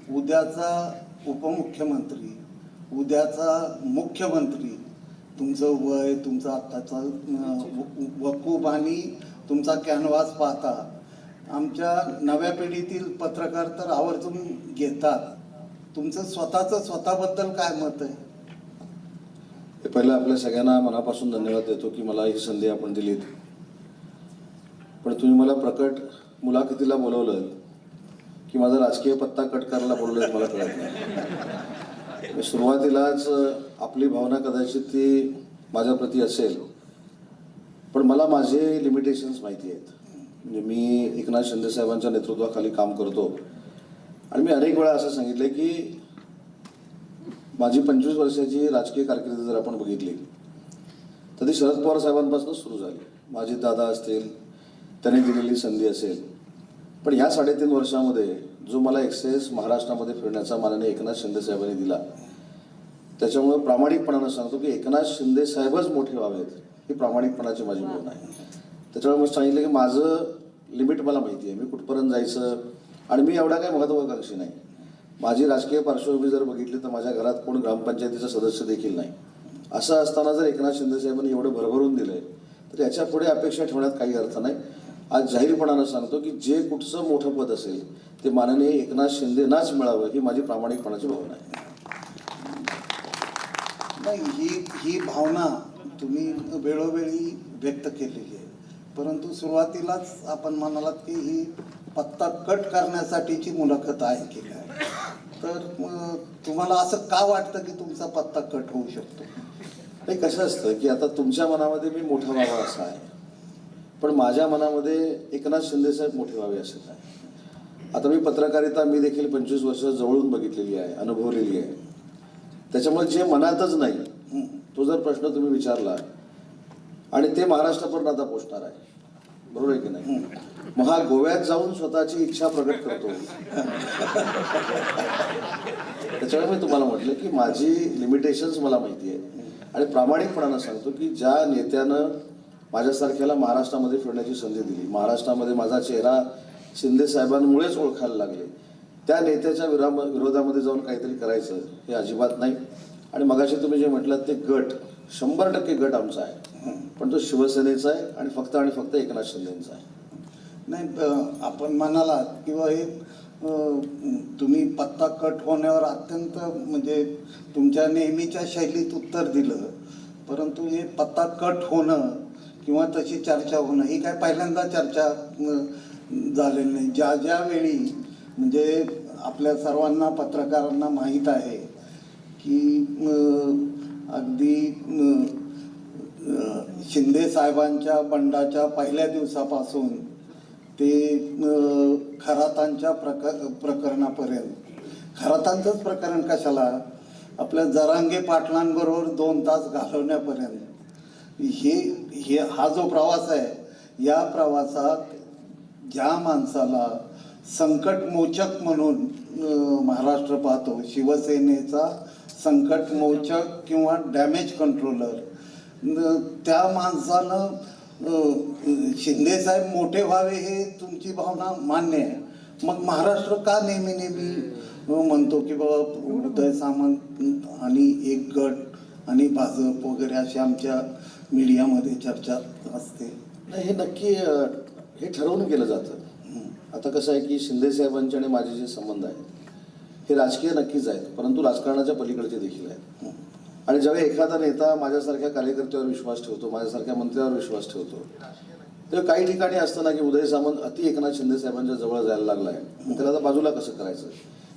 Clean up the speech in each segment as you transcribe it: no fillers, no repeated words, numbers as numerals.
उद्याचा उपमुख्यमंत्री, उद्याचा मुख्यमंत्री, तुमचं वय, तुमचा आत्ताचा वकूफ आणि तुमचा कॅनव्हास पाहता आमच्या नव्या पिढीतील पत्रकार तर आवर्जून घेतात. तुमचं स्वतःबद्दल काय मत आहे? पहिलं आपल्या सगळ्यांना मनापासून धन्यवाद देतो की मला ही संधी आपण दिलीत. पण तुम्ही मला प्रकट मुलाखतीला बोलवलं की माझा राजकीय पत्ता कट करायला बोलवलं मला कळत नाही. सुरुवातीलाच आपली भावना कदाचित ती माझ्याप्रती असेल, पण मला माझे लिमिटेशन्स माहिती आहेत. म्हणजे मी एकनाथ शिंदे साहेबांच्या नेतृत्वाखाली काम करतो आणि मी अनेक वेळा असं सांगितलं की माझी 25 वर्षाची राजकीय कारकीर्द जर आपण बघितली तर ती शरद पवार साहेबांपासून सुरू झाली. माझे दादा असतील, त्यांनी दिलेली संधी असेल, पण ह्या 3.5 वर्षामध्ये जो मला एक्सेस महाराष्ट्रामध्ये फिरण्याचा माननीय एकनाथ शिंदे साहेबांनी दिला, त्याच्यामुळे प्रामाणिकपणानं सांगतो की एकनाथ शिंदे साहेबच मोठे व्हावेत ही प्रामाणिकपणाची माझी भावना आहे. त्याच्यामुळे मी सांगितलं की माझं लिमिट मला माहिती आहे, मी कुठपर्यंत जायचं. आणि मी एवढा काही महत्त्वाकांक्षी नाही. माझी राजकीय पार्श्वभूमी जर बघितली तर माझ्या घरात कोण ग्रामपंचायतीचं सदस्य देखील नाही. असं असताना जर एकनाथ शिंदे साहेबांनी एवढं भरभरून दिलंय तर याच्या पुढे अपेक्षा ठेवण्यात काही अर्थ नाही. आज जाहीरपणानं सांगतो की जे कुठचं मोठं पद असेल ते माननीय एकनाथ शिंदेनाच मिळावं ही माझी प्रामाणिकपणाची भावना आहे. नाही, ही भावना तुम्ही वेळोवेळी व्यक्त केलेली आहे, परंतु सुरुवातीलाच आपण म्हणालात की ही पत्ता कट करण्यासाठीची मुलाखत आहे की काय, तर तुम्हाला असं का वाटतं की तुमचा पत्ता कट होऊ शकतो? नाही, कसं असतं की आता तुमच्या मनामध्ये मी मोठा व्हावा असा आहे, पण माझ्या मनामध्ये एकनाथ शिंदे साहेब मोठे व्हावे असं आहे. आता मी पत्रकारिता मी देखील 25 वर्ष जवळून बघितलेली आहे, अनुभवलेली आहे. त्याच्यामुळे जे मनातच नाही तो जर प्रश्न तुम्ही विचारला आणि ते महाराष्ट्रापर्यंत आता पोचणार आहे, बरोबर आहे की नाही? मग हा गोव्यात जाऊन स्वतःची इच्छा प्रकट करतो. त्याच्यामुळे मी तुम्हाला म्हटलं की माझी लिमिटेशन्स मला माहिती आहे आणि प्रामाणिकपणानं सांगतो की ज्या नेत्यानं माझ्यासारख्याला महाराष्ट्रामध्ये फिरण्याची संधी दिली, महाराष्ट्रामध्ये माझा चेहरा शिंदे साहेबांमुळेच ओळखायला लागले, त्या नेत्याच्या विरोधामध्ये जाऊन काहीतरी करायचं हे अजिबात नाही. आणि मगाशी तुम्ही जे म्हटलं ते गट 100% गट आमचा आहे, पण तो शिवसेनेचा आहे आणि फक्त एकनाथ शिंदेचा आहे. नाही, आपण म्हणालात किंवा हे तुम्ही पत्ता कट होण्यावर अत्यंत म्हणजे तुमच्या नेहमीच्या शैलीत उत्तर दिलं, परंतु हे पत्ता कट होणं किंवा तशी चर्चा होणं ही काय पहिल्यांदा चर्चा झालेली नाही. ज्या वेळी म्हणजे आपल्या सर्वांना पत्रकारांना माहीत आहे की अगदी शिंदे साहेबांच्या बंडाच्या पहिल्या दिवसापासून ते खरातांच्या प्रकरणापर्यंत, खरातांचंच प्रकरण कशाला, आपल्या जरांगे पाटलांबरोबर 2 तास घालवण्यापर्यंत हा जो प्रवास आहे, या प्रवासात ज्या माणसाला संकटमोचक म्हणून महाराष्ट्र पाहतो, शिवसेनेचा संकटमोचक किंवा डॅमेज कंट्रोलर, त्या माणसानं शिंदे साहेब मोठे व्हावे हे तुमची भावना मान्य आहे. मग महाराष्ट्र का नेहमी म्हणतो की बाबा उदय सामंत आणि एक गट आणि भाजप वगैरे अशी आमच्या मीडियामध्ये चर्चा असते? नाही, हे नक्की हे ठरवून केलं जातं. आता कसं आहे की शिंदे साहेबांचे आणि माझे जे संबंध आहेत हे राजकीय नक्कीच आहेत, परंतु राजकारणाच्या पलीकडचे देखील आहेत. आणि जेव्हा एखादा नेता माझ्यासारख्या कार्यकर्त्यावर विश्वास ठेवतो, माझ्यासारख्या मंत्र्यावर विश्वास ठेवतो, तेव्हा काही ठिकाणी असतं ना की उदय सामंत अति एकनाथ शिंदे साहेबांच्या जवळ जायला लागला आहे, त्याला आता बाजूला कसं करायचं,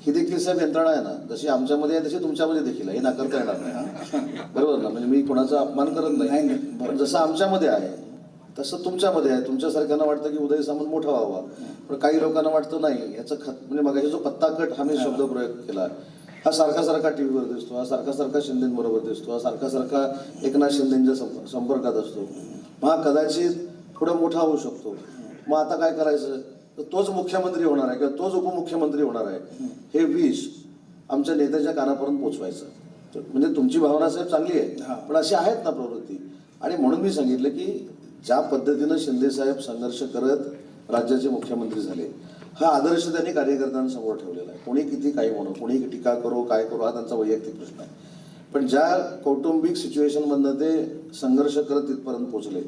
ही देखील साहेब यंत्रणा आहे ना, जशी आमच्यामध्ये आहे तशी तुमच्यामध्ये देखील आहे, हे नाकारता येणार नाही. बरोबर ना? म्हणजे मी कोणाचा अपमान करत नाही, पण जसं आमच्यामध्ये आहे तसं तुमच्यामध्ये आहे. तुमच्यासारख्यांना वाटतं की उदय सामंत मोठा व्हावा, पण काही लोकांना वाटतं नाही, याचं म्हणजे मगाशी जो पत्ता कट हा मी शब्द प्रयोग केला, हा सारखा टीव्हीवर दिसतो, हा सारखा शिंदेबरोबर दिसतो, हा सारखा एकनाथ शिंदेच्या संपर्कात असतो, मग हा कदाचित पुढे मोठा होऊ शकतो. मग आता काय करायचं, तर तोच मुख्यमंत्री होणार आहे किंवा तोच उपमुख्यमंत्री होणार आहे, हे विष आमच्या नेत्याच्या कानापर्यंत पोचवायचं. म्हणजे तुमची भावना साहेब चांगली आहे, पण अशी आहेत ना प्रवृत्ती. आणि म्हणून मी सांगितलं की ज्या पद्धतीनं शिंदे साहेब संघर्ष करत राज्याचे मुख्यमंत्री झाले, हा आदर्श त्यांनी कार्यकर्त्यांसमोर ठेवलेला आहे. कोणी किती काही म्हणू, कोणी टीका करू, काय करू, हा त्यांचा वैयक्तिक प्रश्न आहे. पण ज्या कौटुंबिक सिच्युएशनमधनं ते संघर्ष करत तिथपर्यंत पोहोचले,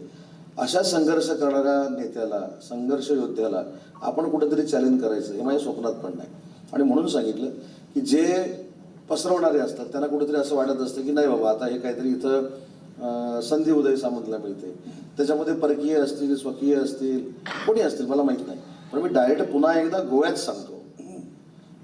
अशा संघर्ष करणाऱ्या नेत्याला, संघर्ष योद्ध्याला आपण कुठेतरी चॅलेंज करायचं हे माझ्या स्वप्नात पण नाही. आणि म्हणून सांगितलं की जे पसरवणारे असतात त्यांना कुठेतरी असं वाटत असतं की नाही बाबा आता हे काहीतरी इथं संधी उदय सामंतला मिळते, त्याच्यामध्ये परकीय असतील, स्वकीय असतील, कोणी असतील मला माहीत नाही. पण मी डायरेक्ट पुन्हा एकदा गोव्यात सांगतो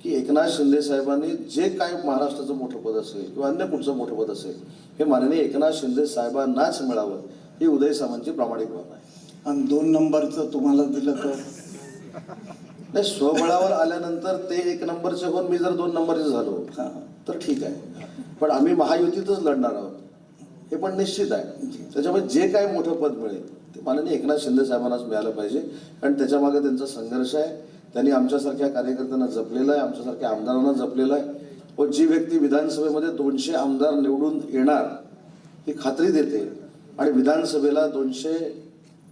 की एकनाथ शिंदे साहेबांनी जे काय महाराष्ट्राचं मोठं पद असेल किंवा अन्य कुठचं मोठं पद असेल हे माननीय एकनाथ शिंदे साहेबांनाच मिळावं ही उदय सामंतची प्रामाणिक भावना आहे. आणि 2 नंबरचं तुम्हाला दिलं तर नाही, स्वबळावर आल्यानंतर ते 1 नंबरचे होऊन मी जर 2 नंबरचे झालो तर ठीक आहे. पण आम्ही महायुतीतच लढणार आहोत हे पण निश्चित आहे. त्याच्यामुळे जे काय मोठं पद मिळेल ते माननीय एकनाथ शिंदे साहेबांनाच मिळालं पाहिजे. कारण त्याच्यामागे त्यांचा संघर्ष आहे. त्यांनी आमच्यासारख्या कार्यकर्त्यांना जपलेला आहे, आमच्यासारख्या आमदारांना जपलेला आहे. व जी व्यक्ती विधानसभेमध्ये 200 आमदार निवडून येणार ही खात्री देते आणि विधानसभेला 200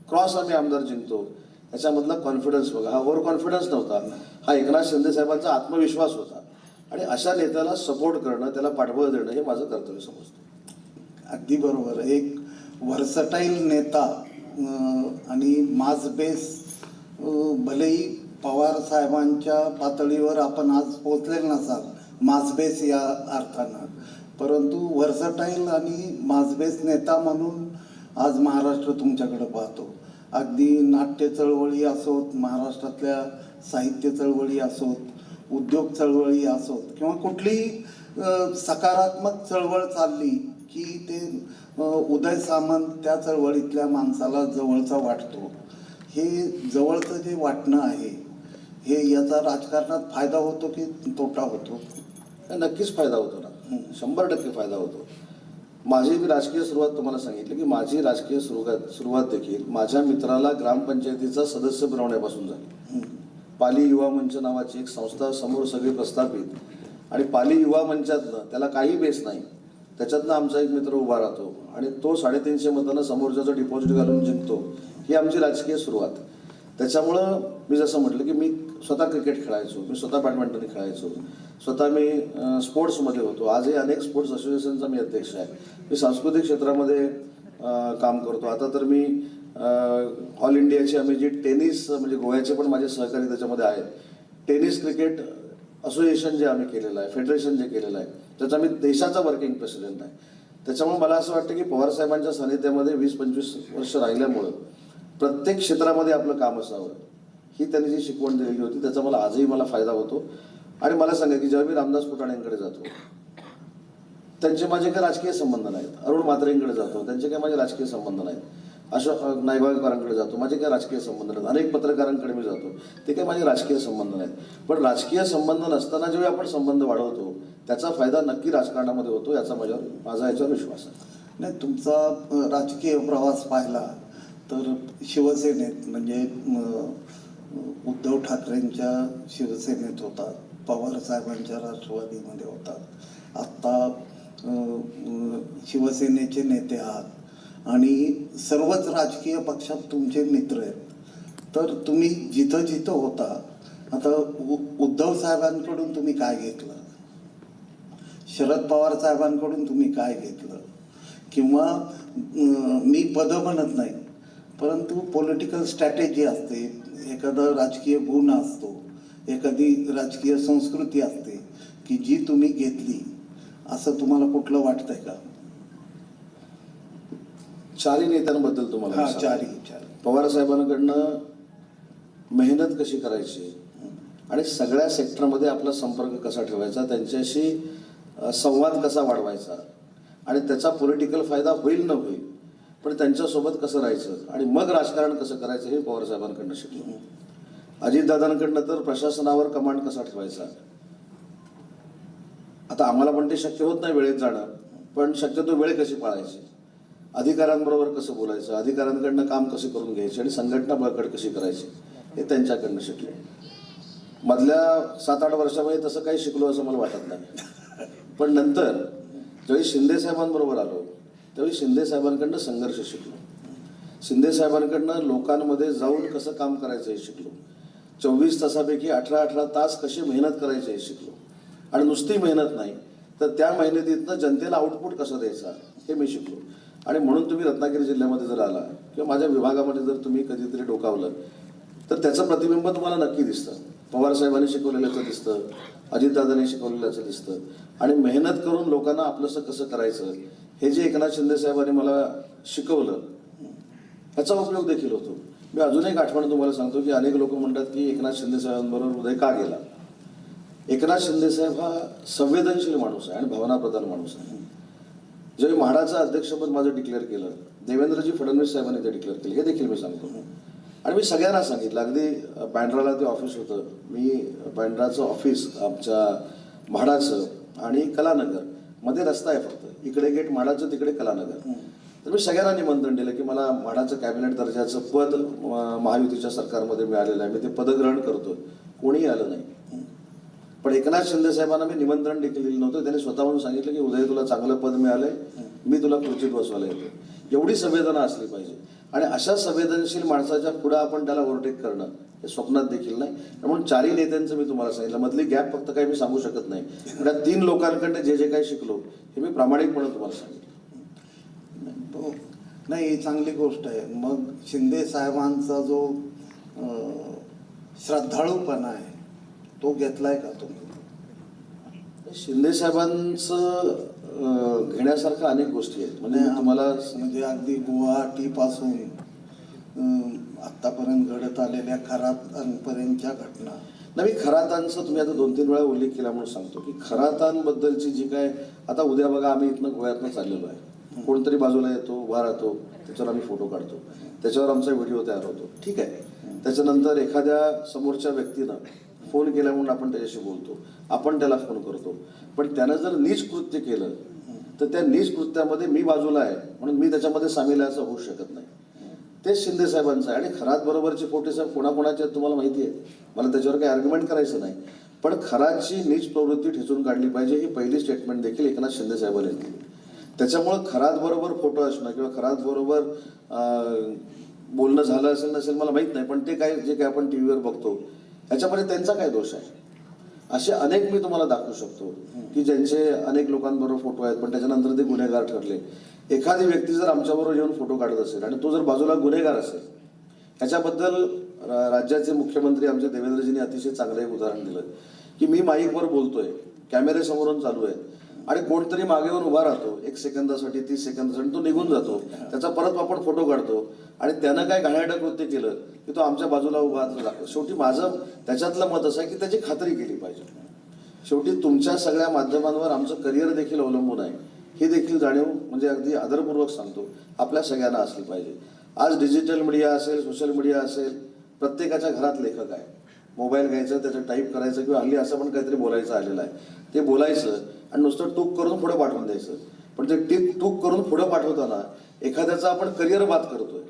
क्रॉस आम्ही आमदार जिंकतो याच्यामधला कॉन्फिडन्स बघा. हा ओव्हर कॉन्फिडन्स नव्हता, हा एकनाथ शिंदे साहेबांचा आत्मविश्वास होता. आणि अशा नेत्याला सपोर्ट करणं, त्याला पाठबळ देणं हे माझं कर्तव्य समजतो. अगदी बरोबर. एक व्हर्सटाईल नेता आणि मास बेस, भलेही पवार साहेबांच्या पातळीवर आपण आज पोचलेल नसाल मास बेस या अर्थानं, परंतु व्हर्सटाईल आणि मास बेस नेता म्हणून आज महाराष्ट्र तुमच्याकडे पाहतो. अगदी नाट्य चळवळी असोत, महाराष्ट्रातल्या साहित्य चळवळी असोत, उद्योग चळवळी असोत किंवा कुठलीही सकारात्मक चळवळ चालली की ते उदय सामंत त्या चळवळीतल्या माणसाला जवळचा वाटतो. हे जवळचं जे वाटणं आहे हे याचा राजकारणात फायदा होतो की तोटा होतो? नक्कीच फायदा होतो ना, 100% फायदा होतो. माझी राजकीय सुरुवात तुम्हाला सांगितली की माझी राजकीय सुरुवात देखील माझ्या मित्राला ग्रामपंचायतीचा सदस्य बनवण्यापासून झाली. पाली युवा मंच नावाची एक संस्था समोर सगळी प्रस्थापित आणि पाली युवा मंचातनं त्याला काही बेस नाही, त्याच्यातनं आमचा एक मित्र उभा राहतो आणि तो 350 मतांना समोरच्याचं डिपॉझिट घालून जिंकतो. ही आमची राजकीय सुरुवात. त्याच्यामुळं मी जसं म्हटलं की मी स्वतः क्रिकेट खेळायचो, मी स्वतः बॅडमिंटन खेळायचो, स्वतः मी स्पोर्ट्समध्ये होतो. आजही अनेक स्पोर्ट्स असोसिएशनचा मी अध्यक्ष आहे. मी सांस्कृतिक क्षेत्रामध्ये काम करतो. आता तर मी ऑल इंडियाची आम्ही जी टेनिस म्हणजे गोव्याचे पण माझे सहकारी त्याच्यामध्ये आहेत. टेनिस क्रिकेट असोसिएशन जे आम्ही केलेलं आहे, फेडरेशन जे केलेलं आहे त्याचा मी देशाचा वर्किंग प्रेसिडेंट आहे. त्याच्यामुळे मला असं वाटतं की पवारसाहेबांच्या सानिध्यामध्ये 20-25 वर्ष राहिल्यामुळं प्रत्येक क्षेत्रामध्ये आपलं काम असावं ही त्यांनी जी शिकवण दिलेली होती त्याचा मला आजही फायदा होतो. आणि मला सांगा की जेव्हा मी रामदास फुटाण्यांकडे जातो त्यांचे माझे काही राजकीय संबंध नाहीत. अरुण म्हात्रेंकडे जातो त्यांचे काही माझे राजकीय संबंध नाहीत. अशोक नायगावकरांकडे जातो माझे काही राजकीय संबंध नाहीत. अनेक पत्रकारांकडे मी जातो ते काही माझे राजकीय संबंध नाहीत. पण राजकीय संबंध नसताना जेव्हा आपण संबंध वाढवतो त्याचा फायदा नक्की राजकारणामध्ये होतो याचा माझा याच्यावर विश्वास आहे. नाही, तुमचा राजकीय प्रवास पाहिला तर शिवसेनेत म्हणजे उद्धव ठाकरेंच्या शिवसेनेत होतात, पवार साहेबांच्या राष्ट्रवादीमध्ये होतात, आत्ता शिवसेनेचे नेते आहात आणि सर्वच राजकीय पक्षात तुमचे मित्र आहेत. तर तुम्ही जिथं जिथं होता, आता उद्धव साहेबांकडून तुम्ही काय घेतलं, शरद पवार साहेबांकडून तुम्ही काय घेतलं, किंवा मी पदं म्हणत नाही परंतु पॉलिटिकल स्ट्रॅटेजी असते, एखादा राजकीय गुण असतो, एखादी राजकीय संस्कृती असते की जी तुम्ही घेतली, असं तुम्हाला कुठलं वाटतंय का? चारही नेत्यांबद्दल तुम्हाला चारी पवार साहेबांकडनं मेहनत कशी करायची आणि सगळ्या सेक्टरमध्ये आपला संपर्क कसा ठेवायचा, त्यांच्याशी संवाद कसा वाढवायचा आणि त्याचा पॉलिटिकल फायदा होईल न होईल पण त्यांच्यासोबत कसं राहायचं आणि मग राजकारण कसं करायचं हे पवार साहेबांकडनं शिकलो. अजितदादांकडनं तर प्रशासनावर कमांड कसा ठेवायचा. आता आम्हाला पण ते शक्य होत नाही वेळेत जाणं, पण शक्यतो वेळ कशी पाळायची, अधिकाऱ्यांबरोबर कसं बोलायचं, अधिकाऱ्यांकडनं काम कसे करून घ्यायचे आणि संघटना बळकट कशी करायची हे त्यांच्याकडनं शिकलो. मधल्या 7-8 वर्षामध्ये तसं काही शिकलो असं मला वाटत नाही. पण नंतर ज्यावेळी शिंदे साहेबांबरोबर आलो त्यावेळी शिंदे साहेबांकडनं संघर्ष शिकलो. शिंदे साहेबांकडनं लोकांमध्ये जाऊन कसं काम करायचं हे शिकलो. 24 तासापैकी 18 तास कशी मेहनत करायची हे शिकलो. आणि नुसती मेहनत नाही तर त्या मेहनतीतनं जनतेला आउटपुट कसं द्यायचा हे मी शिकलो. आणि म्हणून तुम्ही रत्नागिरी जिल्ह्यामध्ये जर आला किंवा माझ्या विभागामध्ये जर तुम्ही कधीतरी डोकावलं तर त्याचं प्रतिबिंब तुम्हाला नक्की दिसतं. पवार साहेबांनी शिकवलेल्याचं दिसतं, अजितदादांनी शिकवलेल्याचं दिसतं. आणि मेहनत करून लोकांना आपलंसं कसं करायचं हे जे एकनाथ शिंदे साहेबांनी मला शिकवलं ह्याचा उपयोग देखील होतो. मी अजून एक आठवण तुम्हाला सांगतो की अनेक लोक म्हणतात की एकनाथ शिंदे साहेबांबरोबर उदय का गेला. एकनाथ शिंदे साहेब हा संवेदनशील माणूस आहे आणि भावनाप्रधान माणूस आहे. ज्यावेळी म्हाडाचं अध्यक्षपद माझं डिक्लेअर केलं, देवेंद्रजी फडणवीस साहेबांनी ते डिक्लेअर केलं हे देखील मी सांगतो. आणि मी सगळ्यांना सांगितलं, अगदी बँड्राला ते ऑफिस होतं, मी बँड्राचं ऑफिस आमच्या म्हाडाचं आणि कलानगर मध्ये रस्ता आहे फक्त, इकडे गेट म्हाडाचं तिकडे कलानगर. तर मी सगळ्यांना निमंत्रण दिलं की मला म्हाडाचं कॅबिनेट दर्जाचं पद महायुतीच्या सरकारमध्ये मिळालेलं आहे, मी ते पदग्रहण करतो. कोणीही आलं नाही. पण एकनाथ शिंदे साहेबांना मी निमंत्रण देखील दिलं नव्हतं. त्यांनी स्वतःहून सांगितलं की उदय तुला चांगलं पद मिळालंय, मी तुला खुर्चीत बसवायला येतो. एवढी संवेदना असली पाहिजे. आणि अशा संवेदनशील माणसाच्या पुढे आपण त्याला ओव्हरटेक करणं हे स्वप्नात देखील नाही. म्हणून चारही नेत्यांचं मी तुम्हाला सांगितलं, मधली गॅप फक्त काही मी सांगू शकत नाही. पण या 3 लोकांकडे जे जे काही शिकलो हे मी प्रामाणिकपणे तुम्हाला सांगितलं. नाही, ही चांगली गोष्ट आहे. मग शिंदे साहेबांचा जो श्रद्धाळूपणा आहे तो घेतलाय का तुम्ही? शिंदे साहेबांचं घेण्यासारखं अनेक गोष्टी आहेत. म्हणजे तुम्हाला म्हणजे अगदी गुवाहाटीपासून आतापर्यंत घडत आलेल्या खरातांपर्यंतच्या घटना. नाही, खरातांचा तुम्ही आता 2-3 वेळा उल्लेख केला म्हणून सांगतो की खरातांबद्दलची जी काय, आता उद्या बघा आम्ही इथनं गोव्यातनं चाललेलो आहे, कोणतरी बाजूला येतो, उभा राहतो, त्याच्यावर आम्ही फोटो काढतो, त्याच्यावर आमचा व्हिडिओ तयार होतो, ठीक आहे. त्याच्यानंतर एखाद्या समोरच्या व्यक्तीनं फोन केला म्हणून आपण त्याच्याशी बोलतो, आपण त्याला फोन करतो. पण त्यानं जर नीच कृत्य केलं तर त्या नीच कृत्यामध्ये मी बाजूला आहे म्हणून मी त्याच्यामध्ये सामील आहे असं होऊ शकत नाही. तेच शिंदे साहेबांचं आहे. आणि खरात बरोबरचे फोटो साहेब कोणाकोणाचे आहेत तुम्हाला माहिती आहे, मला त्याच्यावर काही आर्ग्युमेंट करायचं नाही. पण खराची नीच प्रवृत्ती ठेचून काढली पाहिजे ही पहिली स्टेटमेंट देखील एकनाथ शिंदे साहेबांनी दिली. त्याच्यामुळं खरात बरोबर फोटो असणं किंवा खरात बरोबर बोलणं झालं असेल नसेल मला माहीत नाही, पण ते काय जे काय आपण टी व्हीवर बघतो ह्याच्यामध्ये त्यांचा काय दोष आहे. असे अनेक मी तुम्हाला दाखवू शकतो की ज्यांचे अनेक लोकांबरोबर फोटो आहेत पण त्याच्यानंतर ते गुन्हेगार ठरले. एखादी व्यक्ती जर आमच्याबरोबर येऊन फोटो काढत असेल आणि तो जर बाजूला गुन्हेगार असेल, ह्याच्याबद्दल राज्याचे मुख्यमंत्री आमचे देवेंद्रजींनी अतिशय चांगलं एक उदाहरण दिलं की मी माईकवर बोलतोय, कॅमेरे समोरून चालू आहे आणि कोणतरी मागे येऊन उभा राहतो 1 सेकंदासाठी 30 सेकंदासाठी, तो निघून जातो, त्याचा परत आपण फोटो काढतो आणि त्यानं काय घाणेरडं कृत्य केलं की तो आमच्या बाजूला उभा लागतो. शेवटी माझं त्याच्यातलं मत असं आहे की त्याची खात्री केली पाहिजे. शेवटी तुमच्या सगळ्या माध्यमांवर आमचं करिअर देखील अवलंबून आहे ही देखील जाणीव म्हणजे अगदी आदरपूर्वक सांगतो आपल्या सगळ्यांना असली पाहिजे. आज डिजिटल मीडिया असेल, सोशल मीडिया असेल, प्रत्येकाच्या घरात लेखक आहे. मोबाईल घ्यायचं, त्याचं टाईप करायचं किंवा हल्ली असं पण काहीतरी बोलायचं आलेलं आहे, ते बोलायचं आणि नुसतं टूक करून पुढे पाठवून द्यायचं. पण ते टूक करून पुढे पाठवताना एखाद्याचा आपण करिअर बाद करतोय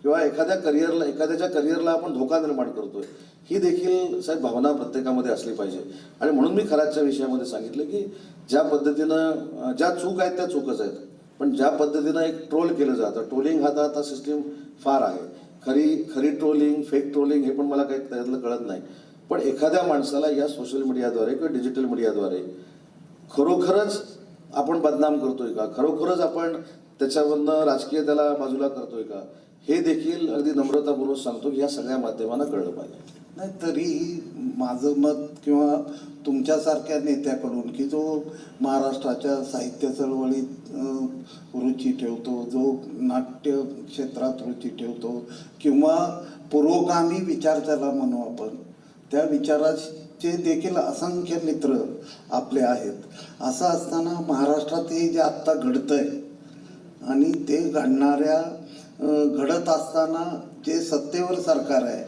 किंवा एखाद्याच्या करिअरला आपण धोका निर्माण करतोय, ही देखील साहेब भावना प्रत्येकामध्ये असली पाहिजे. आणि म्हणून मी खराच्या विषयामध्ये सांगितलं की ज्या पद्धतीनं ज्या चूक आहेत त्या चूकच आहेत, पण ज्या पद्धतीनं एक ट्रोल केलं जातं, ट्रोलिंग हा आता सिस्टीम फार आहे. खरी ट्रोलिंग, फेक ट्रोलिंग हे पण मला काही त्याच्यातलं कळत नाही. पण एखाद्या माणसाला या सोशल मीडियाद्वारे किंवा डिजिटल मीडियाद्वारे खरोखरच आपण बदनाम करतोय का, खरोखरच आपण त्याच्यावरनं राजकीय त्याला बाजूला करतोय का, हे देखील अगदी नम्रतापूर्वक सांगतो की या सगळ्या माध्यमांना कळलं पाहिजे. नाही, तरीही माझं मत किंवा तुमच्यासारख्या नेत्याकडून की जो महाराष्ट्राच्या साहित्य चळवळीत रुची ठेवतो, जो नाट्य क्षेत्रात रुची ठेवतो किंवा पुरोगामी विचार ज्याला म्हणू आपण, त्या विचाराचे देखील असंख्य मित्र आपले आहेत. असं असताना महाराष्ट्रात हे जे आत्ता घडतंय आणि ते घडत असताना जे सत्तेवर सरकार आहे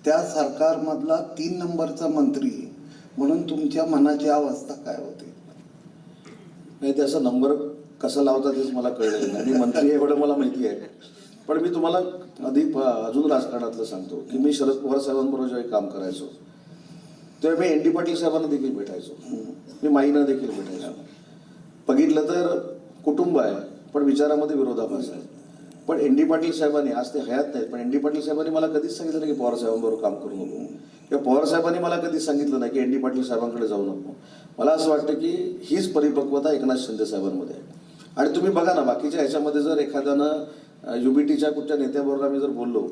त्या सरकारमधला 3 नंबरचा मंत्री म्हणून तुमच्या मनाची अवस्था काय होती? नाही, त्याचा नंबर कसा लावता तेच मला कळलेलं नाही. मी मंत्री एवढं मला माहिती आहे. पण मी तुम्हाला अजून राजकारणातलं सांगतो की मी शरद पवार साहेबांबरोबर जेव्हा काम करायचो तेव्हा मी ND पाटील साहेबांना देखील भेटायचो, मी माईंना देखील भेटायचो. बघितलं तर कुटुंब आहे पण विचारामध्ये विरोधाभास आहे. पण ND पाटील साहेबांनी, आज ते हयात नाहीत, पण ND पाटील साहेबांनी मला कधीच सांगितलं नाही की पवार साहेबांबरोबर काम करू नको किंवा पवार साहेबांनी मला कधी सांगितलं नाही की एन डी पाटील साहेबांकडे जाऊ नको. मला असं वाटतं की हीच परिपक्वता एकनाथ शिंदे साहेबांमध्ये आहे. आणि तुम्ही बघा ना, बाकीच्या ह्याच्यामध्ये जर एखाद्यानं युबीटीच्या कुठच्या नेत्याबरोबर आम्ही जर बोललो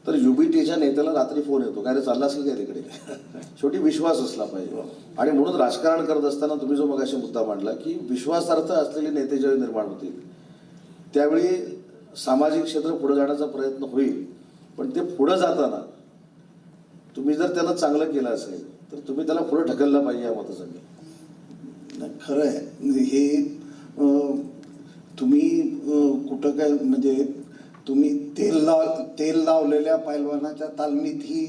तर युबीटीच्या नेत्याला रात्री फोन येतो, काय रे चाललास की काय तिकडे. शेवटी विश्वास असला पाहिजे. आणि म्हणून राजकारण करत असताना तुम्ही जो मगाशी मुद्दा मांडला की विश्वासार्थ असलेले नेते ज्यावेळी निर्माण होतील त्यावेळी सामाजिक क्षेत्र पुढे जाण्याचा प्रयत्न होईल. पण ते पुढे जाताना तुम्ही जर त्याला चांगलं केलं असेल तर तुम्ही त्याला पुढे ढकललं पाहिजे या मताचं मी. खरं आहे हे. तुम्ही कुठं काय म्हणजे तुम्ही तेल लावलेल्या पैलवानाच्या तालमीतही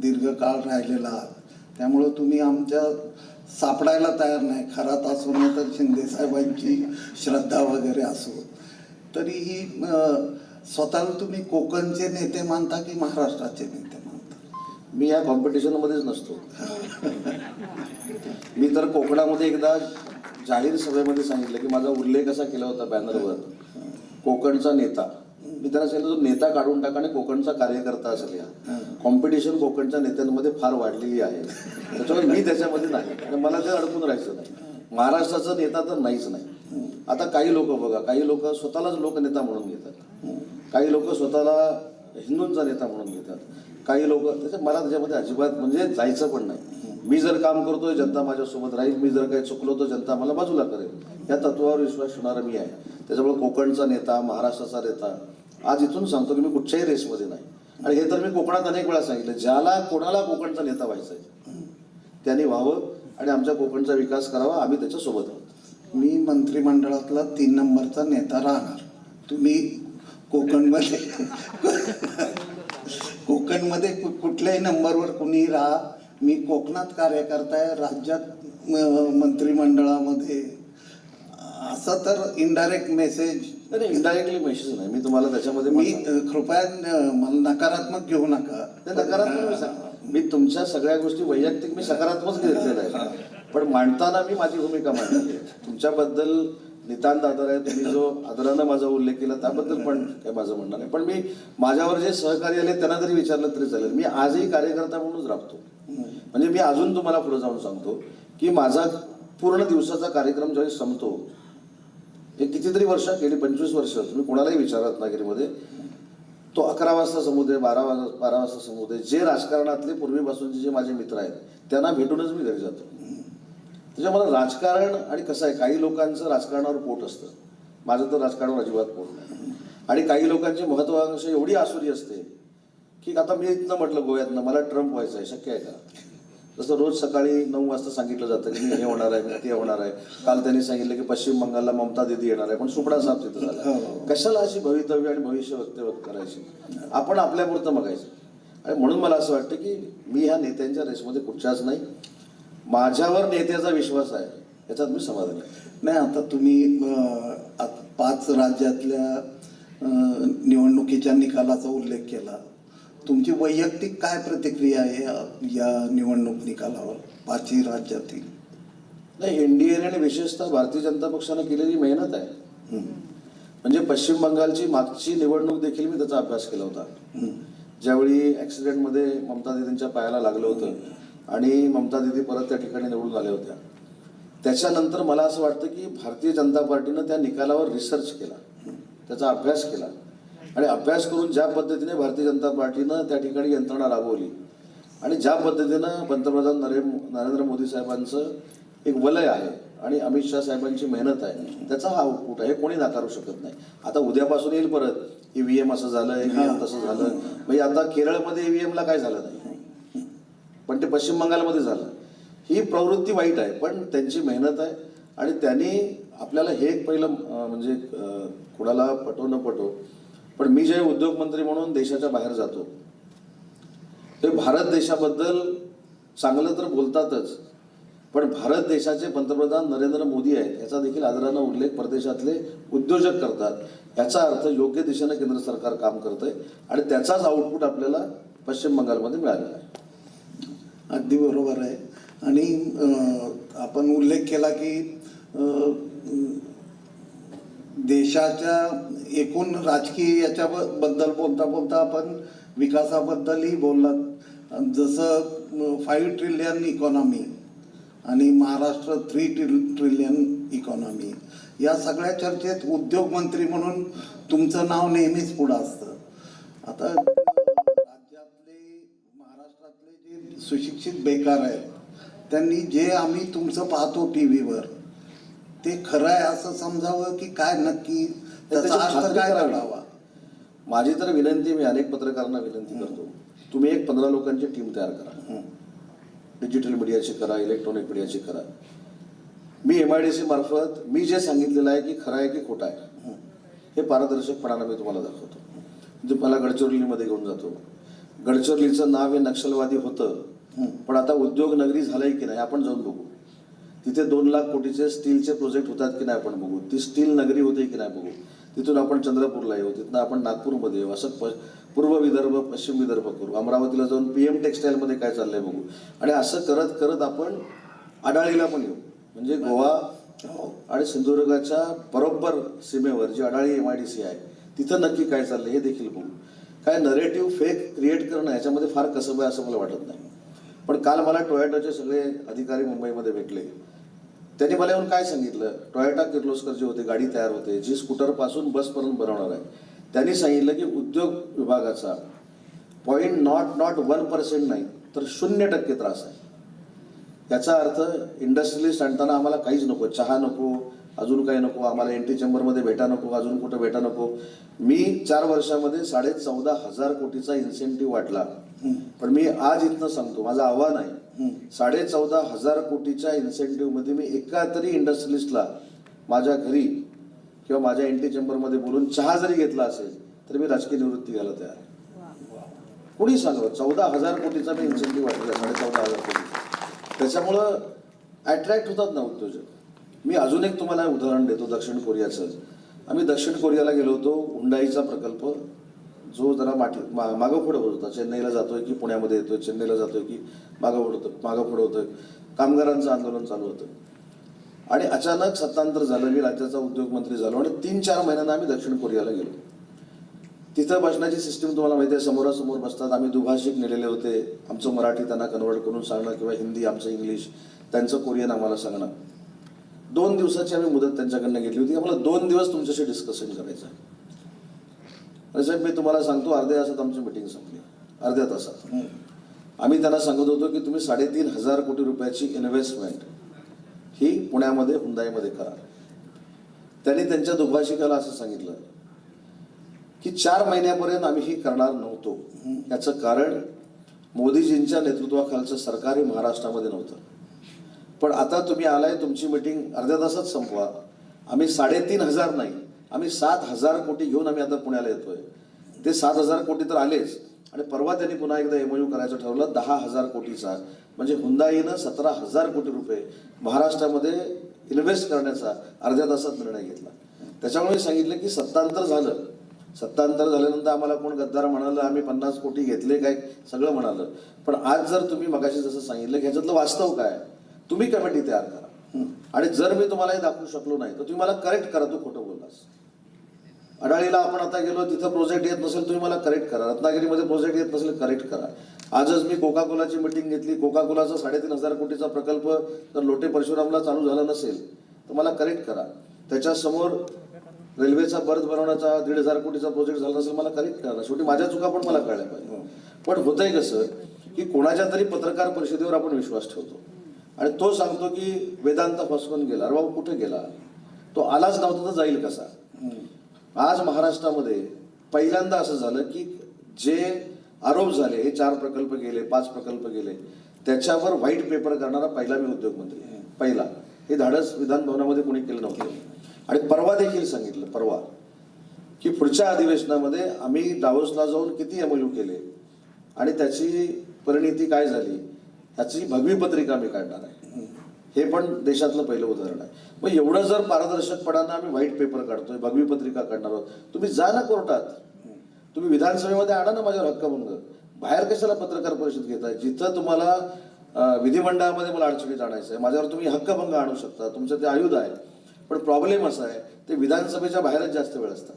दीर्घकाळ राहिलेला आहात. त्यामुळं तुम्ही आमच्या सापडायला तयार नाही. खरात असो ना तर शिंदे साहेबांची श्रद्धा वगैरे असो, तरीही स्वतःला तुम्ही कोकणचे नेते मानता की महाराष्ट्राचे नेते मानता? मी या कॉम्पिटिशनमध्येच नसतो. मी तर कोकणामध्ये एकदा जाहीर सभेमध्ये सांगितलं की माझा उल्लेख असा केला होता बॅनरवर, कोकणचा नेता. मी त्यांना सांगितलं तो नेता काढून टाका आणि कोकणचा कार्यकर्ता असेल. या कॉम्पिटिशन कोकणच्या नेत्यांमध्ये फार वाढलेली आहे, त्याच्यामुळे मी त्याच्यामध्ये नाही आणि मला ते अडकून राहायचं नाही. महाराष्ट्राचा नेता तर नाहीच नाही. आता काही लोक बघा, काही लोक स्वतःलाच लोकनेता म्हणून घेतात, काही लोक स्वतःला हिंदूंचा नेता म्हणून घेतात, काही लोक मला त्याच्यामध्ये अजिबात म्हणजे जायचं पण नाही. मी जर काम करतोय जनता माझ्यासोबत राहील, मी जर काही चुकलो तर जनता मला बाजूला करेल, या तत्वावर विश्वास ठेवणारा मी आहे. त्याच्यामुळे कोकणचा नेता, महाराष्ट्राचा नेता, आज इथून सांगतो की मी कुठच्याही रेसमध्ये नाही. आणि हे तर मी कोकणात अनेक वेळा सांगितलं, ज्याला कोणाला कोकणचा नेता व्हायचा आहे त्यांनी व्हावं आणि आमच्या कोकणचा विकास करावा, आम्ही त्याच्यासोबत आहोत. मी मंत्रिमंडळातला 3 नंबरचा नेता राहणार. तुम्ही कोकणमध्ये कुठल्याही नंबरवर कुणीही राहा, मी कोकणात कार्यकर्ता आहे, राज्यात मंत्रिमंडळामध्ये. असं तर इनडायरेक्ट मेसेज. नाही, इनडायरेक्टली मेसेज नाही. मी तुम्हाला त्याच्यामध्ये मी कृपया मला नकारात्मक घेऊ नका. नकारात्मक मी तुमच्या सगळ्या गोष्टी वैयक्तिक मी सकारात्मक घेतलेल्या आहे, पण मांडताना मी माझी भूमिका मांडली आहे. तुमच्याबद्दल नितांत आदर आहे. तुम्ही जो आदरानं माझा उल्लेख केला त्याबद्दल पण काय माझं म्हणणं नाही. पण मी माझ्यावर जे सहकारी आले त्यांना जरी विचारलं तरी चालेल. मी आजही कार्यकर्ता म्हणूनच राबतो. म्हणजे मी अजून तुम्हाला पुढे जाऊन सांगतो की माझा पूर्ण दिवसाचा कार्यक्रम ज्यावेळी संपतो, हे कितीतरी वर्ष गेली 25 वर्ष तुम्ही कोणालाही विचारा रत्नागिरीमध्ये, तो 11 वाजता समू दे, 12 वाजता समू दे, जे राजकारणातले पूर्वीपासूनचे जे माझे मित्र आहेत त्यांना भेटूनच मी घरी जातो. त्याच्या मला राजकारण आणि कसं आहे, काही लोकांचं राजकारणावर पोट असतं, माझं तर राजकारणावर अजिबात पोट नाही. आणि काही लोकांची महत्वाकांक्षा एवढी आसुरी असते की आता मी इथनं म्हटलं गोव्यातनं मला ट्रम्प व्हायचं आहे, शक्य आहे का? जसं रोज सकाळी 9 वाजता सांगितलं जातं की मी हे होणार आहे, मी ते होणार आहे. काल त्यांनी सांगितलं की पश्चिम बंगालला ममता दीदी येणार आहे, पण सुपडा साफ तिथं झाला. कशाला अशी भवितव्य आणि भविष्य व्यक्त करायची? आपण आपल्यापुरतं बघायचं. आणि म्हणून मला असं वाटतं की मी ह्या नेत्यांच्या रेसमध्ये कुठच्याच नाही. माझ्यावर नेत्याचा विश्वास आहे, याच्यात मी समाधानी आहे. नाही, आता तुम्ही 5 राज्यातल्या निवडणुकीच्या निकालाचा उल्लेख केला. तुमची वैयक्तिक काय प्रतिक्रिया आहे या निवडणूक निकालावर 5ही राज्यातील? नाही, एनडीएने आणि विशेषतः भारतीय जनता पक्षानं केलेली मेहनत आहे. म्हणजे पश्चिम बंगालची मागची निवडणूक देखील मी त्याचा अभ्यास केला होता. ज्यावेळी ॲक्सिडेंटमध्ये ममता दीदींच्या पायाला लागलं होतं आणि ममता दीदी परत त्या ठिकाणी निवडून आल्या होत्या, त्याच्यानंतर मला असं वाटतं की भारतीय जनता पार्टीनं त्या निकालावर रिसर्च केला, त्याचा अभ्यास केला. आणि अभ्यास करून ज्या पद्धतीने भारतीय जनता पार्टीनं त्या ठिकाणी यंत्रणा राबवली आणि ज्या पद्धतीनं पंतप्रधान नरेंद्र मोदी साहेबांचं एक वलय आहे आणि अमित शाह साहेबांची मेहनत आहे, त्याचा हा आउटपुट आहे, हे कोणी नाकारू शकत नाही. आता उद्यापासून येईल परत ईव्हीएम असं झालं, ईव्हीएम तसं झालं. म्हणजे आता केरळमध्ये ईव्हीएमला काय झालं नाही, पण ते पश्चिम बंगालमध्ये झालं. ही प्रवृत्ती वाईट आहे, पण त्यांची मेहनत आहे. आणि त्यांनी आपल्याला हे एक पहिलं म्हणजे कुणाला पटो न पटो, पण मी जे उद्योगमंत्री म्हणून देशाच्या बाहेर जातो ते भारत देशाबद्दल चांगलं तर बोलतातच, पण भारत देशाचे पंतप्रधान नरेंद्र मोदी आहेत याचा देखील आदरानं उल्लेख परदेशातले उद्योजक करतात. याचा अर्थ योग्य दिशेनं केंद्र सरकार काम करतंय आणि त्याचाच आउटपुट आपल्याला पश्चिम बंगालमध्ये मिळालेला आहे. अगदी बरोबर आहे. आणि आपण उल्लेख केला की देशाच्या एकूण राजकीय याच्याबद्दल बोलता बोलता आपण विकासाबद्दलही बोललात. जसं 5 ट्रिलियन इकॉनॉमी आणि महाराष्ट्र 3 ट्रिलियन इकॉनॉमी, या सगळ्या चर्चेत उद्योगमंत्री म्हणून तुमचं नाव नेहमीच पुढं असतं. आता राज्यातले, महाराष्ट्रातले जे सुशिक्षित बेकार आहेत त्यांनी जे आम्ही तुमचं पाहतो टी व्हीवर ते खरं आहे असं समजावं की काय, नक्की त्याचा अर्थ काय काढावा? माझी तर विनंती, मी अनेक पत्रकारांना विनंती करतो, तुम्ही एक 15 लोकांची टीम तयार करा. डिजिटल मीडियाची करा, इलेक्ट्रॉनिक मीडियाची करा. मी MIDC मार्फत मी जे सांगितलेलं आहे की खरं आहे की खोटं आहे हे पारदर्शकपणानं मी तुम्हाला दाखवतो. म्हणजे मला गडचिरोलीमध्ये घेऊन जातो. गडचिरोलीचं नाव हे नक्षलवादी होतं, पण आता उद्योग नगरी झालंय की नाही आपण जाऊन बघू. तिथे 2 लाख कोटीचे स्टीलचे प्रोजेक्ट होतात की नाही आपण बघू. ती स्टील नगरी होते की नाही बघू. तिथून आपण चंद्रपूरला येऊ, तिथनं आपण नागपूरमध्ये येऊ, असं पूर्व विदर्भ, पश्चिम विदर्भ करू. अमरावतीला जाऊन PM टेक्सटाईलमध्ये काय चाललंय बघू. आणि असं करत करत आपण आडाळीला पण येऊ. म्हणजे गोवा आणि सिंधुदुर्गाच्या बरोबर सीमेवर जी आडाळी MIDC आहे तिथं नक्की काय चाललंय हे देखील बघू. काय नरेटिव्ह फेक क्रिएट करणं याच्यामध्ये फार कसब आहे असं मला वाटत नाही. पण काल मला टोयोटाचे सगळे अधिकारी मुंबईमध्ये भेटले. त्यांनी मला येऊन काय सांगितलं, टोयोटा किर्लोस्कर जे होते, गाडी तयार होते, जी स्कूटरपासून बसपर्यंत बनवणार आहे, त्यांनी सांगितलं की उद्योग विभागाचा 0.01% नाही तर 0% त्रास आहे. याचा अर्थ इंडस्ट्रियलिस्ट आणताना आम्हाला काहीच नको, चहा नको, अजून काही नको, आम्हाला एनटी चेंबरमध्ये भेटा नको, अजून कुठं भेटा नको. मी 4 वर्षामध्ये 14,500 कोटीचा इन्सेंटिव्ह वाटला. पण मी आज इथनं सांगतो, माझं आव्हान आहे, 14,500 कोटीच्या इन्सेंटिव्हमध्ये मी एका तरी इंडस्ट्रियलिस्टला माझ्या घरी किंवा माझ्या एनटी चेंबरमध्ये बोलून चहा जरी घेतला असेल तर मी राजकीय निवृत्ती घ्यायला तयार आहे. कोणी सांगावं, 14,000 कोटीचा मी इन्सेंटिव्ह वाटला, 14,500 कोटी. त्याच्यामुळं अट्रॅक्ट होतात ना उद्योजक. मी अजून एक तुम्हाला उदाहरण देतो दक्षिण कोरियाचं. आम्ही दक्षिण कोरियाला गेलो होतो. हुंडाईचा प्रकल्प जो जरा मागं पुढं होत होता. चेन्नईला जातोय की पुण्यामध्ये येतोय, चेन्नईला जातोय की मागं पुढं होतोय. कामगारांचं आंदोलन चालू होतं आणि अचानक सत्तांतर झालं. मी राज्याचा उद्योगमंत्री झालो आणि 3-4 महिन्यांना आम्ही दक्षिण कोरियाला गेलो. तिथं बसण्याची सिस्टीम तुम्हाला माहिती आहे, समोरासमोर बसतात. आम्ही दुभाषिक नेलेले होते. आमचं मराठी त्यांना कन्वर्ट करून सांगणं किंवा हिंदी, आमचं इंग्लिश, त्यांचं कोरियन आम्हाला सांगणं. 2 दिवसाची आम्ही मुदत त्यांच्याकडनं घेतली होती. आम्हाला 2 दिवस तुमच्याशी डिस्कशन करायचं आहे. आणि साहेब मी तुम्हाला सांगतो, अर्ध्या तासात आमची मिटिंग संपली. अर्ध्या तासात आम्ही त्यांना सांगत होतो की तुम्ही 3,500 कोटी रुपयाची इन्व्हेस्टमेंट ही पुण्यामध्ये हुंडाईमध्ये करा. त्यांनी त्यांच्या दुभाषिकाला असं सांगितलं की 4 महिन्यापर्यंत आम्ही ही करणार नव्हतो. याचं कारण मोदीजींच्या नेतृत्वाखालचं सरकार हे महाराष्ट्रामध्ये नव्हतं. पण आता तुम्ही आलाय, तुमची मीटिंग अर्ध्या तासात संपवा. आम्ही 3,500 नाही, आम्ही 7,000 कोटी घेऊन आम्ही आता पुण्याला येतोय. ते 7,000 कोटी तर आलेच आणि परवा त्यांनी पुन्हा एकदा MOU करायचं ठरवलं 10,000 कोटीचा. म्हणजे हुंडाईनं 17,000 कोटी रुपये महाराष्ट्रामध्ये इन्व्हेस्ट करण्याचा अर्ध्या तासात निर्णय घेतला. त्याच्यामुळे सांगितलं की सत्तांतर झालं. सत्तांतर झाल्यानंतर आम्हाला कोण गद्दार म्हणालं, आम्ही 50 कोटी घेतले काय, सगळं म्हणालं. पण आज जर तुम्ही मगाशी जसं सांगितलं की ह्याच्यातलं वास्तव काय, तुम्ही कमिटी तयार करा. आणि जर मी तुम्हाला हे दाखवू शकलो नाही तर तुम्ही मला करेक्ट करा, तू खोटं बोललास. अडाळीला आपण आता गेलो, तिथं प्रोजेक्ट येत नसेल तुम्ही मला करेक्ट करा. रत्नागिरीमध्ये प्रोजेक्ट येत नसेल करेक्ट करा. आजच मी कोका कोलाची मीटिंग घेतली. कोका कोलाचा 3,500 कोटीचा प्रकल्प जर लोटे परशुरामला चालू झाला नसेल तर मला करेक्ट करा. त्याच्यासमोर रेल्वेचा बर्थ बनवण्याचा 1,500 कोटीचा प्रोजेक्ट झाला नसेल मला करेक्ट करा. शेवटी माझ्या चुका पण मला कळल्या पाहिजे. पण होतंय कसं की कोणाच्या तरी पत्रकार परिषदेवर आपण विश्वास ठेवतो आणि तो सांगतो की वेदांत फसवून गेला. अरे बाबा कुठे गेला, तो आलाच नव्हता तर जाईल कसा. आज महाराष्ट्रामध्ये पहिल्यांदा असं झालं की जे आरोप झाले, हे 4 प्रकल्प गेले, 5 प्रकल्प गेले, त्याच्यावर व्हाईट पेपर करणारा पहिला मी उद्योगमंत्री आहे. पहिला. हे धाडस विधान भवनामध्ये कोणी केलं नव्हतं. आणि परवा देखील सांगितलं, परवा, की पुढच्या अधिवेशनामध्ये आम्ही दावोसला जाऊन किती MOU केले आणि त्याची परिणिती काय झाली ह्याची भगवी पत्रिका आम्ही काढणार आहे. हे पण देशातलं पहिलं उदाहरण आहे. मग एवढं जर पारदर्शकपणानं आम्ही व्हाईट पेपर काढतोय, भगवी पत्रिका काढणार आहोत, तुम्ही जा ना कोर्टात, तुम्ही विधानसभेमध्ये आणा ना माझ्यावर हक्कभंग. बाहेर कशाला पत्रकार परिषद घेताय? जिथं तुम्हाला विधिमंडळामध्ये मला अडचणीत आणायचं आहे, माझ्यावर तुम्ही हक्कभंग आणू शकता, तुमचं ते आयुध आहे. पण प्रॉब्लेम असा आहे, ते विधानसभेच्या बाहेरच जास्त वेळ असतात.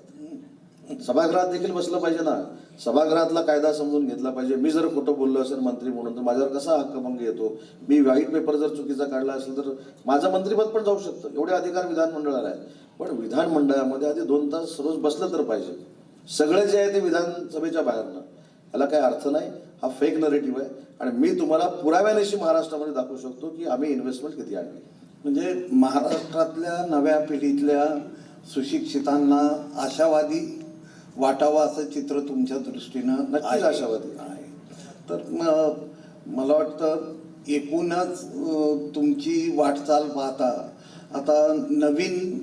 सभागृहात देखील बसलं पाहिजे ना. सभागृहातला कायदा समजून घेतला पाहिजे. मी जर खोटं बोललो असेल मंत्री म्हणून तर माझ्यावर कसा हक्कभंग येतो. मी व्हाईट पेपर जर चुकीचा काढला असेल तर माझं मंत्रिपद पण जाऊ शकतं. एवढे अधिकार विधानमंडळाला आहे. पण विधानमंडळामध्ये आधी 2 तास रोज बसलं तर पाहिजे. सगळे जे आहे ते विधानसभेच्या बाहेरनं, याला काही अर्थ नाही. हा फेक नरेटिव्ह आहे. आणि मी तुम्हाला पुराव्यानिशी महाराष्ट्रामध्ये दाखवू शकतो की आम्ही इन्व्हेस्टमेंट किती आणली. म्हणजे महाराष्ट्रातल्या नव्या पिढीतल्या सुशिक्षितांना आशावादी वाटावं असं चित्र तुमच्या दृष्टीनं नक्कीच आहे. आशावादी आहे. तर मला वाटतं एकूणच तुमची वाटचाल पाहता आता नवीन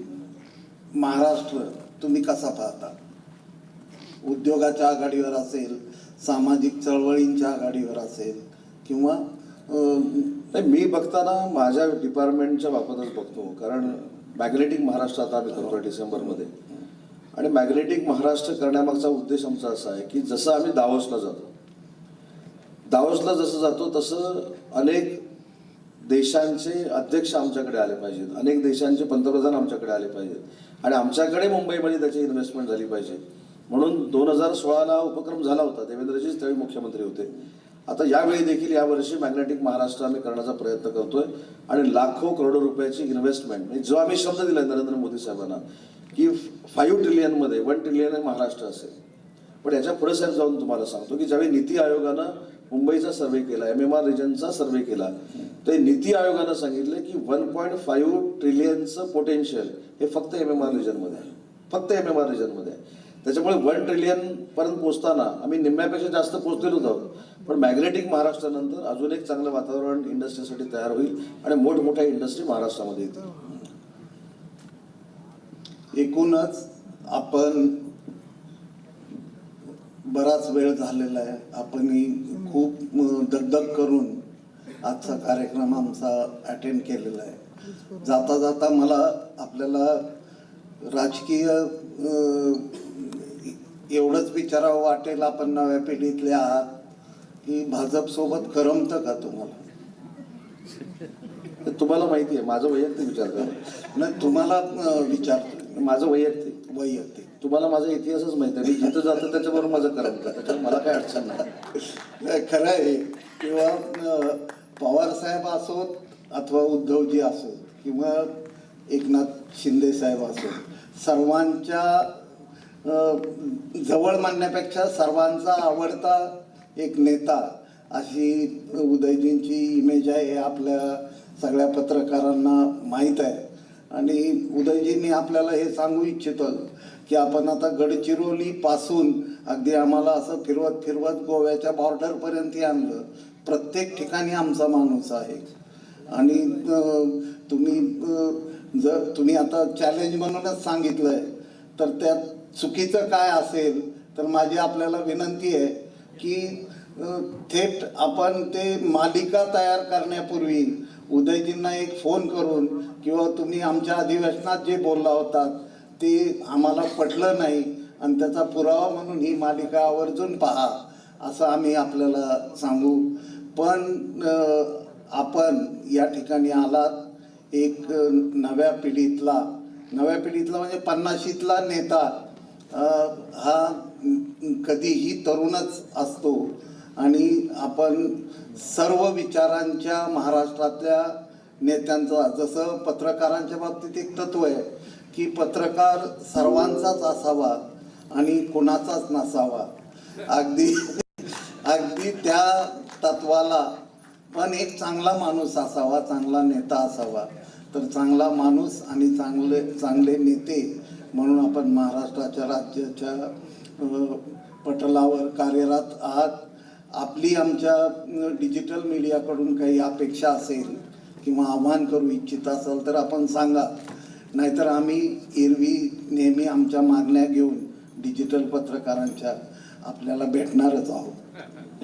महाराष्ट्र तुम्ही कसा पाहता? उद्योगाच्या आघाडीवर असेल, सामाजिक चळवळींच्या आघाडीवर असेल किंवा नाही, मी बघताना माझ्या डिपार्टमेंटच्या बाबतच बघतो. कारण मॅग्नेटिक महाराष्ट्र आता आम्ही करतो डिसेंबरमध्ये. आणि मॅग्नेटिक महाराष्ट्र करण्यामागचा उद्देश आमचा असा आहे की जसं आम्ही दावोसला जसं जातो तसं अनेक देशांचे अध्यक्ष आमच्याकडे आले पाहिजेत, अनेक देशांचे पंतप्रधान आमच्याकडे आले पाहिजेत आणि आमच्याकडे मुंबईमध्ये त्याची इन्व्हेस्टमेंट झाली पाहिजे. म्हणून 2016ला उपक्रम झाला होता. देवेंद्रजीच त्यावेळी मुख्यमंत्री होते. आता यावेळी देखील यावर्षी मॅग्नेटिक महाराष्ट्र आम्ही करण्याचा प्रयत्न करतोय आणि लाखो करोडो रुपयाची इन्व्हेस्टमेंट, जो आम्ही शब्द दिलाय नरेंद्र मोदी साहेबांना की 5 ट्रिलियनमध्ये 1 ट्रिलियन महाराष्ट्र असेल. पण याच्या पुढे साहेब जाऊन तुम्हाला सांगतो की ज्यावेळी नीती आयोगानं मुंबईचा सर्व्हे केला, MMR रिजनचा सर्व्हे केला, तर नीती आयोगानं सांगितलं की 1.5 ट्रिलियनचं पोटेन्शियल हे फक्त MMR रिजनमध्ये आहे, फक्त MMR रिजनमध्ये आहे. त्याच्यामुळे 1 ट्रिलियन पर्यंत पोहोचताना आम्ही निम्म्यापेक्षा जास्त पोहोचलेलोच आहोत. पण मॅग्नेटिक महाराष्ट्रानंतर अजून एक चांगलं वातावरण इंडस्ट्रीसाठी तयार होईल आणि मोठमोठ्या इंडस्ट्री महाराष्ट्रामध्ये येतील. एकूणच आपण बराच वेळ झालेला आहे. आपण खूप दगदग करून आजचा कार्यक्रम आमचा अटेंड केलेला आहे. जाता जाता मला आपल्याला राजकीय एवढंच विचारावं वाटेल, आपण नव्या पिढीतले आहात की भाजपसोबत करमतं का तुम्हाला? तुम्हाला माहिती आहे माझं वैयक्तिक विचार करा. नाही, तुम्हाला विचारतो. माझं वैयक्तिक तुम्हाला माझा इतिहासच माहिती आहे. मी जिथं जातो त्याच्याबरोबर माझं करमतं, त्याच्यावर मला काही अडचण नाही. खरं आहे. किंवा पवार साहेब असोत अथवा उद्धवजी असोत किंवा एकनाथ शिंदे साहेब असोत, सर्वांच्या जवळ मानण्यापेक्षा सर्वांचा आवडता एक नेता अशी उदयजींची इमेज आहे हे आपल्या सगळ्या पत्रकारांना माहीत आहे. आणि उदयजींनी आपल्याला हे सांगू इच्छितो की आपण आता गडचिरोलीपासून अगदी आम्हाला असं फिरवत गोव्याच्या बॉर्डरपर्यंत आणलं. प्रत्येक ठिकाणी आमचा माणूस आहे. आणि तुम्ही आता चॅलेंज म्हणूनच सांगितलं आहे, तर त्यात चुकीचं काय असेल तर माझी आपल्याला विनंती आहे की थेट आपण ते मालिका तयार करण्यापूर्वी उदयजींना एक फोन करून किंवा तुम्ही आमच्या अधिवेशनात जे बोलला होतात ते आम्हाला पटलं नाही आणि त्याचा पुरावा म्हणून ही मालिका आवर्जून पहा असं आम्ही आपल्याला सांगू. पण आपण या ठिकाणी आलात एक नव्या पिढीतला म्हणजे 50शीतला नेता. हा कधीही तरुणच असतो आणि आपण सर्व विचारांच्या महाराष्ट्रातल्या नेत्यांचा, जसं पत्रकारांच्या बाबतीत एक तत्व आहे की पत्रकार सर्वांचाच असावा आणि कोणाचाच नसावा. अगदी त्या तत्वाला पण एक चांगला माणूस असावा, चांगला नेता असावा. तर चांगला माणूस आणि चांगले नेते म्हणून आपण महाराष्ट्राच्या राज्याच्या पटलावर कार्यरत आहात. आपली आमच्या डिजिटल मीडियाकडून काही अपेक्षा असेल किंवा आव्हान करू इच्छित असाल तर आपण सांगा. नाहीतर आम्ही एरवी नेहमी आमच्या मागण्या घेऊन डिजिटल पत्रकारांच्या आपल्याला भेटणारच आहोत.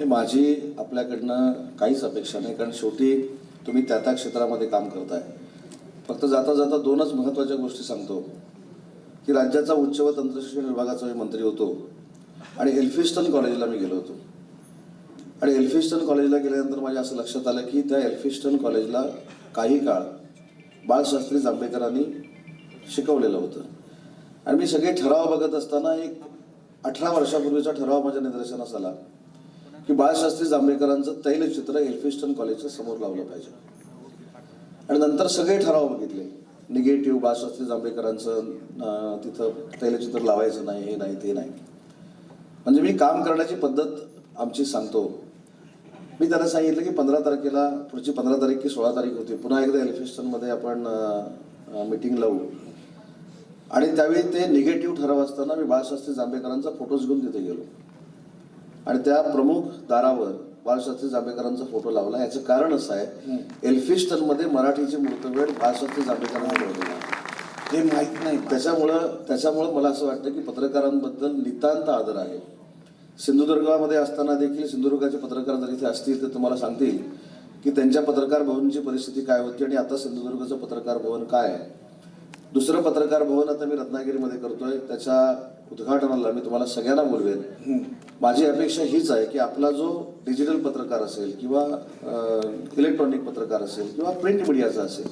माझी आपल्याकडनं काहीच अपेक्षा नाही, कारण शेवटी तुम्ही त्या क्षेत्रामध्ये काम करताय. फक्त जाता जाता 2च महत्त्वाच्या गोष्टी सांगतो की राज्याचा उच्च व तंत्रशिक्षण विभागाचा मी मंत्री होतो आणि एल्फिस्टन कॉलेजला मी गेलो होतो. आणि एल्फिस्टन कॉलेजला गेल्यानंतर माझ्या असं लक्षात आलं की त्या एल्फिस्टन कॉलेजला काही काळ बाळशास्त्री जांभेकरांनी शिकवलेलं होतं. आणि मी सगळे ठराव बघत असताना एक 18 वर्षापूर्वीचा ठराव माझ्या निदर्शनास आला की बाळशास्त्री जांभेकरांचं तैलचित्र एल्फिस्टन कॉलेजच्या समोर लावलं पाहिजे. आणि नंतर सगळे ठराव बघितले निगेटिव्ह, बाळशास्त्री जांभेकरांचं तिथं तैलचित्र लावायचं नाही, हे नाही ते नाही. म्हणजे मी काम करण्याची पद्धत आमची सांगतो. मी त्यांना सांगितलं की 15 तारखेला, पुढची 15 तारीख की 16 तारीख होती, पुन्हा एकदा एल्फिस्टनमध्ये आपण मीटिंग लावू. आणि त्यावेळी ते निगेटिव्ह ठराव असताना मी बाळशास्त्री जांभेकरांचा फोटोज घेऊन तिथे गेलो आणि त्या प्रमुख दारावर बाळशास्त्री जांभेकरांचा फोटो लावला. याचं कारण असं आहे, एल्फिस्टनमध्ये मराठीची मूर्तवेळ बाळशास्त्री जांभेकरांनी ठेवलेला आहे. हे माहीत नाही. त्याच्यामुळं मला असं वाटतं की पत्रकारांबद्दल नितांत आदर आहे. सिंधुदुर्गामध्ये असताना देखील सिंधुदुर्गाचे पत्रकार जर इथे असतील तर तुम्हाला सांगतील की त्यांच्या पत्रकार भवनची परिस्थिती काय होती आणि आता सिंधुदुर्गाचं पत्रकार भवन काय आहे. दुसरं पत्रकार भवन आता मी रत्नागिरीमध्ये करतोय, त्याच्या उद्घाटनाला मी तुम्हाला सगळ्यांना बोलवेन. माझी अपेक्षा हीच आहे की आपला जो डिजिटल पत्रकार असेल किंवा इलेक्ट्रॉनिक पत्रकार असेल किंवा प्रिंट मीडियाचा असेल,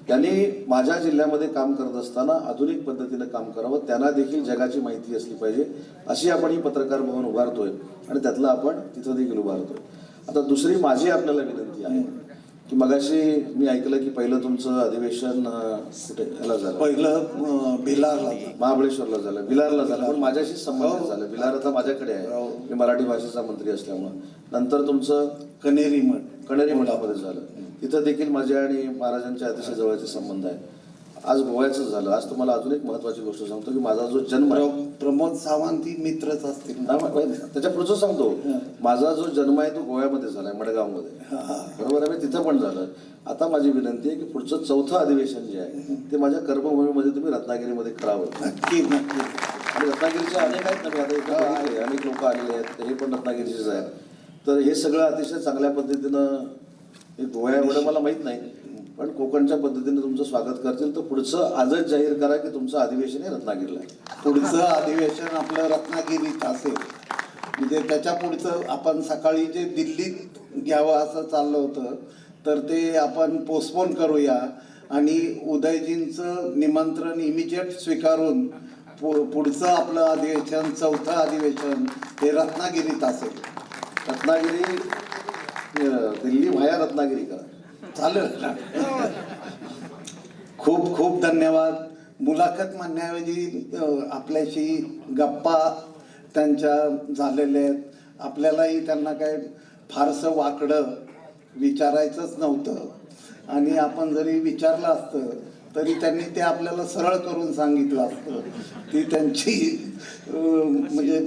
त्यांनी माझ्या जिल्ह्यामध्ये काम करत असताना आधुनिक पद्धतीनं काम करावं. त्यांना देखील जगाची माहिती असली पाहिजे, अशी आपण ही पत्रकार भवन उभारतोय आणि त्यातलं आपण तिथं देखील उभारतोय. आता दुसरी माझी आपल्याला विनंती आहे की मगाशी मी ऐकलं की पहिलं तुमचं अधिवेशन कुठे याला झालं, पहिलं भिलारला झालं. महाबळेश्वरला झालं, विलारला झालं, पण माझ्याशी संबंधित झालं. विलार आता माझ्याकडे आहे, मी मराठी भाषेचा मंत्री असल्यामुळं. नंतर तुमचं कनेरी मठामध्ये झालं, तिथं देखील माझ्या आणि महाराजांचे अतिशय जवळचे संबंध आहेत. आज गोव्याचं झालं. आज तुम्हाला अजून एक महत्वाची गोष्ट सांगतो की माझा जो जन्म आहे, प्रमोद सावंत ही मित्रच असतील. त्याच्या पुढचं सांगतो, माझा जो जन्म आहे तो गोव्यामध्ये झालाय, मडगावमध्ये, बरोबर आहे, तिथं पण झालं. आता माझी विनंती आहे की पुढचं 4थं अधिवेशन जे आहे ते माझ्या कर्मभूमीमध्ये तुम्ही रत्नागिरीमध्ये करावं. नक्की नक्की. आणि रत्नागिरीचे अनेक आहेत ना, आता अनेक लोक आलेले आहेत, हे पण रत्नागिरीचेच आहेत. तर हे सगळं अतिशय चांगल्या पद्धतीनं, हे गोवा एवढं मला माहीत नाही, पण कोकणच्या पद्धतीने तुमचं स्वागत करतील. तर पुढचं आजच जाहीर करा की तुमचं अधिवेशन हे रत्नागिरीला आहे. पुढचं अधिवेशन आपलं रत्नागिरीत असेल. म्हणजे त्याच्या पुढचं आपण सकाळी जे दिल्लीत घ्यावं असं चाललं होतं, तर ते आपण पोस्टपोन करूया आणि उदयजींचं निमंत्रण इमिजिएट स्वीकारून पुढचं आपलं अधिवेशन, 4थं अधिवेशन हे रत्नागिरीत असेल. रत्नागिरी, दिल्ली व्हाया रत्नागिरी करा. चालेल. खूप खूप धन्यवाद. मुलाखत म्हणण्याऐवजी आपल्याशी गप्पा त्यांच्या झालेल्या आहेत. आपल्यालाही त्यांना काय फारसं वाकडं विचारायचंच नव्हतं आणि आपण जरी विचारलं असतं तरी त्यांनी ते आपल्याला सरळ करून सांगितलं असतं. ती त्यांची म्हणजे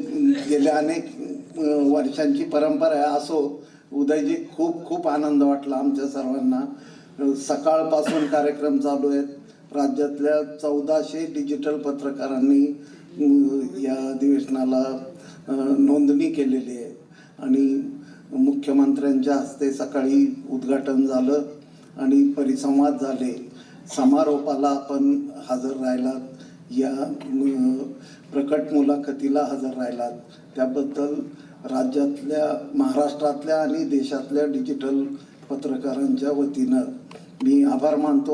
गेल्या अनेक वर्षांची परंपरा आहे. असो, उदयजी, खूप खूप आनंद वाटला आमच्या सर्वांना. सकाळपासून कार्यक्रम चालू आहेत. राज्यातल्या 1400 डिजिटल पत्रकारांनी या अधिवेशनाला नोंदणी केलेली आहे आणि मुख्यमंत्र्यांच्या हस्ते सकाळी उद्घाटन झालं आणि परिसंवाद झाले. समारोपाला आपण हजर राहिलात, या प्रकट मुलाखतीला हजर राहिलात, त्याबद्दल राज्यातल्या, महाराष्ट्रातल्या आणि देशातल्या डिजिटल पत्रकारांच्या वतीनं मी आभार मानतो.